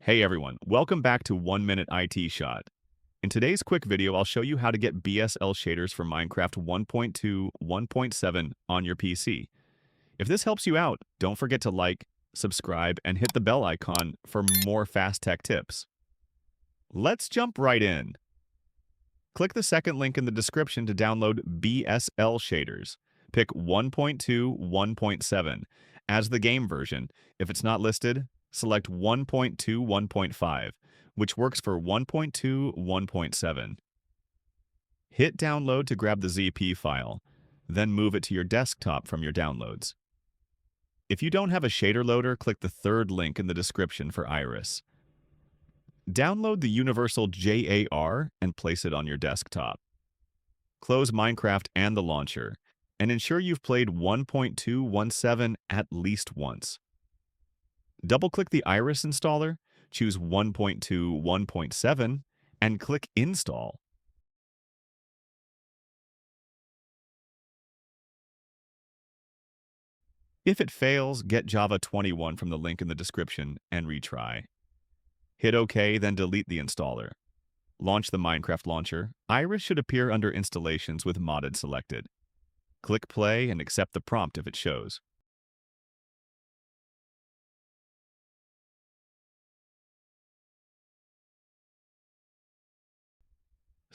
Hey everyone, welcome back to 1 Minute IT Shot. In today's quick video, I'll show you how to get BSL shaders for Minecraft 1.2 1.7 on your PC. If this helps you out, don't forget to like, subscribe, and hit the bell icon for more fast tech tips. Let's jump right in. Click the second link in the description to download BSL shaders. Pick 1.2 1.7 as the game version. If it's not listed, select 1.2 1.5, which works for 1.2 1.7. Hit download to grab the ZP file, then move it to your desktop from your downloads. If you don't have a shader loader, click the third link in the description for Iris. Download the universal JAR and place it on your desktop. Close Minecraft and the launcher, and ensure you've played 1.217 at least once. Double-click the Iris installer, choose 1.2 1.7, and click Install. If it fails, get Java 21 from the link in the description and retry. Hit OK, then delete the installer. Launch the Minecraft launcher. Iris should appear under Installations with Modded selected. Click Play and accept the prompt if it shows.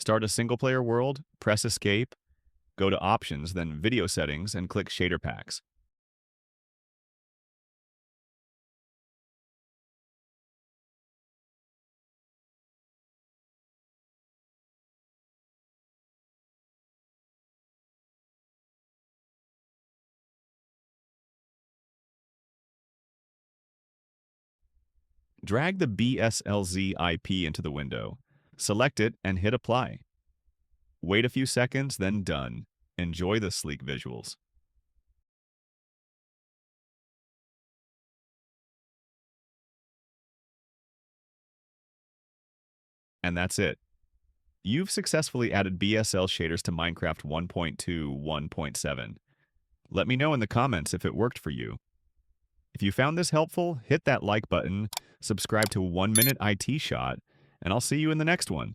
Start a single-player world, press Escape, go to Options, then Video Settings, and click Shader Packs. Drag the BSLZ IP into the window. Select it and hit Apply. Wait a few seconds, then Done. Enjoy the sleek visuals. And that's it. You've successfully added BSL shaders to Minecraft 1.2 1.7. Let me know in the comments if it worked for you. If you found this helpful, hit that like button, subscribe to 1 Minute IT Shot, and I'll see you in the next one.